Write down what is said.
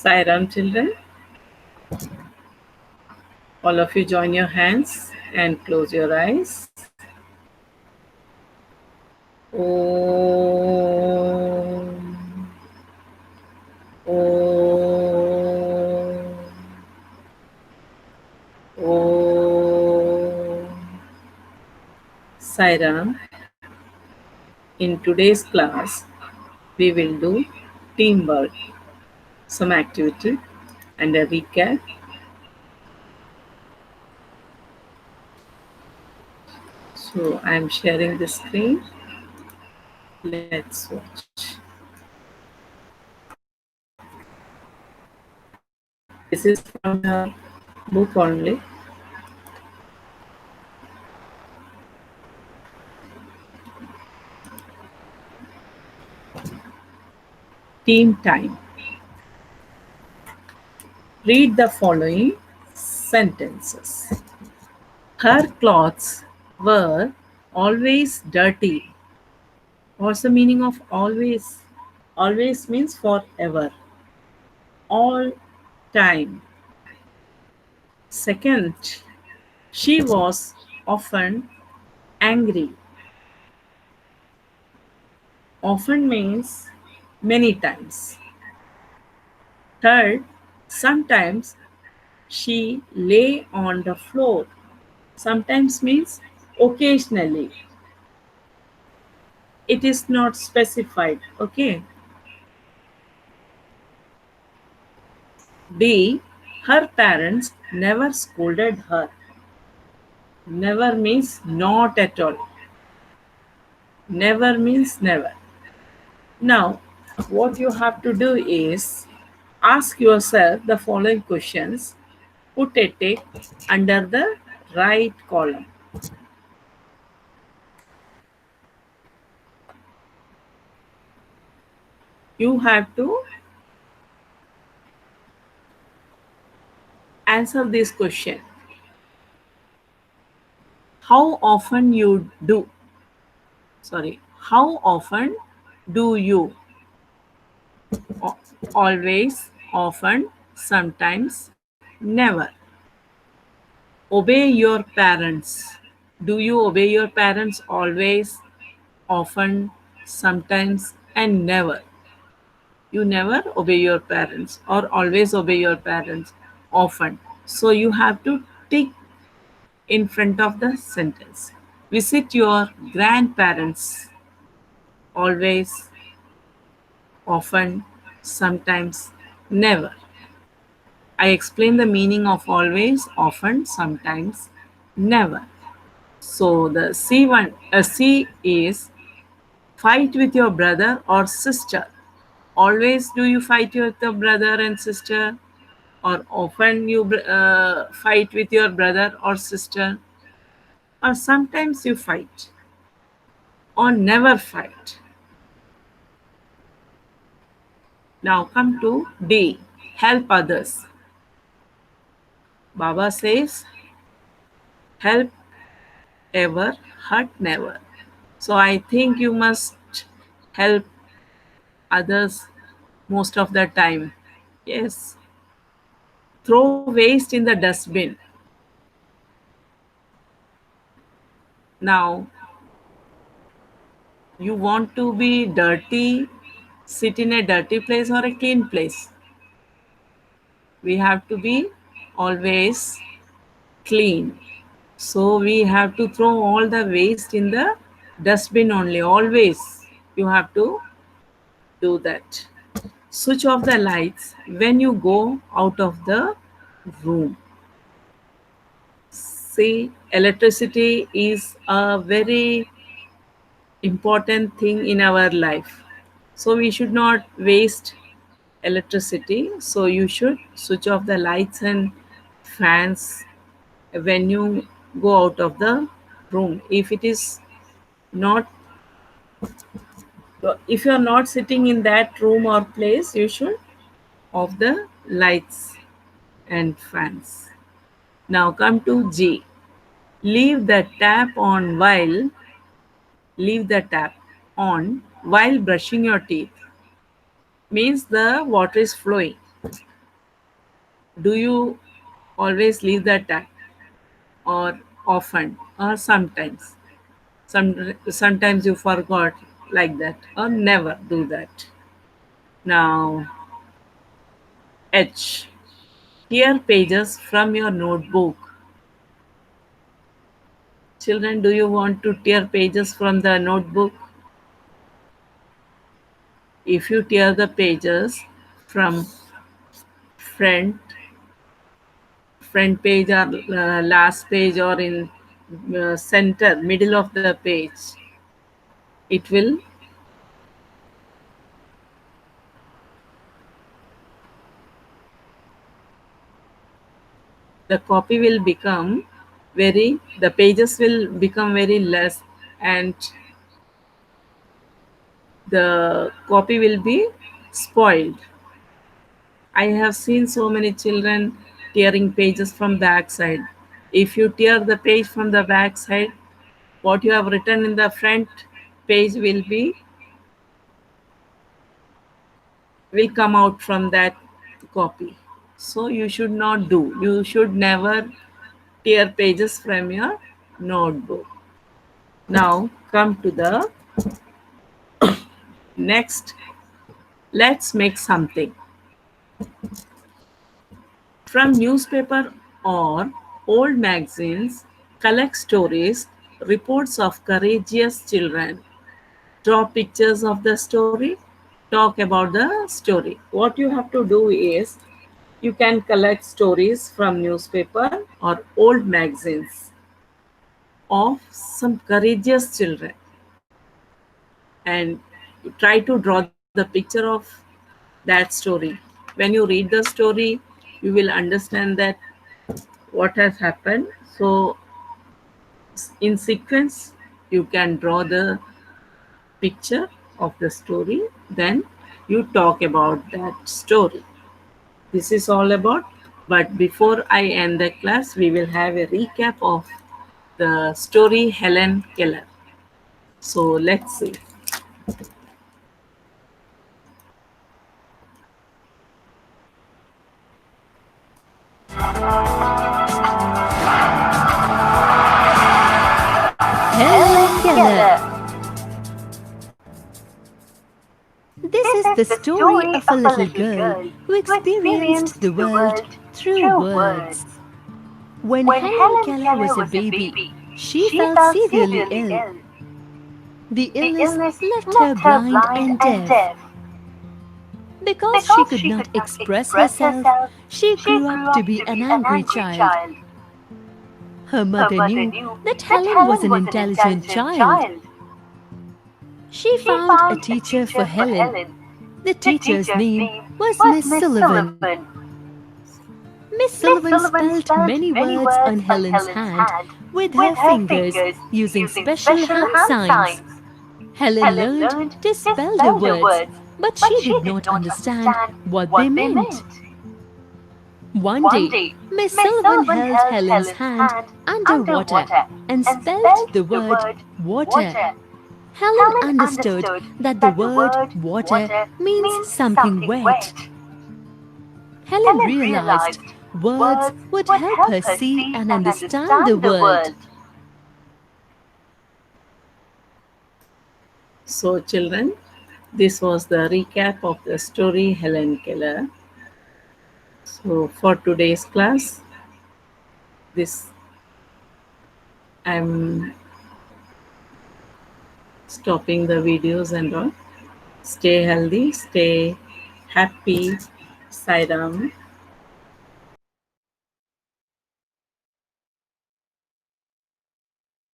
Sairam children, all of you join your hands and close your eyes. Om. Om. Om. Sairam, in today's class, we will do teamwork, some activity and a recap. So I am sharing the screen. Let's watch. This is from the book only. Team time. Read the following sentences. Her clothes were always dirty. What's the meaning of always? Always means forever. All time. Second, she was often angry. Often means many times. Third, sometimes she lay on the floor. Sometimes means occasionally. It is not specified. Okay. D. Her parents never scolded her. Never means not at all. Never means never. Now, what you have to do is ask yourself the following questions. Put a tick under the right column. You have to answer this question. How often you do? Sorry. How often do you? Always, often, sometimes, never. Obey your parents. Do you obey your parents always, often, sometimes, and never? You never obey your parents or always obey your parents often. So you have to tick in front of the sentence. Visit your grandparents always, often, sometimes, never. I explain the meaning of always, often, sometimes, never. So the C is fight with your brother or sister. Always do you fight with your brother and sister, or often you fight with your brother or sister, or sometimes you fight, or never fight. Now come to D, help others. Baba says, help ever, hurt never. So I think you must help others most of the time. Yes. Throw waste in the dustbin. Now, you want to be dirty, sit in a dirty place or a clean place? We have to be always clean. So we have to throw all the waste in the dustbin only. Always you have to do that. Switch off the lights when you go out of the room. See, electricity is a very important thing in our life. So we should not waste electricity. So you should switch off the lights and fans when you go out of the room. Not if you are not sitting in that room or place, you should off the lights and fans. Now come to G. Leave the tap on while brushing your teeth. Means the water is flowing. Do you always leave the tap, or often, or sometimes? Sometimes you forgot like that, or never do that. Now, H. Tear pages from your notebook. Children, do you want to tear pages from the notebook? If you tear the pages from front front page, or last page, or in center middle of the page, it will the copy will become very the pages will become very less, and the copy will be spoiled. I have seen so many children tearing pages from back side. If you tear the page from the back side, what you have written in the front page will come out from that copy. So you should not do. You should never tear pages from your notebook. Now come to the next. Let's make something. From newspaper or old magazines, collect stories, reports of courageous children. Draw pictures of the story. Talk about the story. What you have to do is you can collect stories from newspaper or old magazines of some courageous children, and try to draw the picture of that story. When you read the story, you will understand that what has happened. So in sequence, you can draw the picture of the story, then you talk about that story. This is all about. But before I end the class, we will have a recap of the story Helen Keller. So let's see. Helen Keller. This is the story of a little girl who experienced the world through words. When Helen Keller was a baby, she fell severely ill. The illness left her blind and deaf. Because she could not express herself, she grew up to be an angry child. Her mother knew that Helen was an intelligent child. She found a teacher for Helen. The teacher's name was Miss Sullivan. Miss Sullivan spelled many words on Helen's hand with her fingers using special hand signs. Helen learned to spell the words, but she did not understand what they meant. One day, Miss Sullivan held Helen's hand under water and spelled the word water. Helen understood that the word water means something wet. Helen realized words would help her see and understand the world. So, children, this was the recap of the story Helen Keller. So, for today's class, this I'm stopping the videos and all. Stay healthy, stay happy. Sai Ram.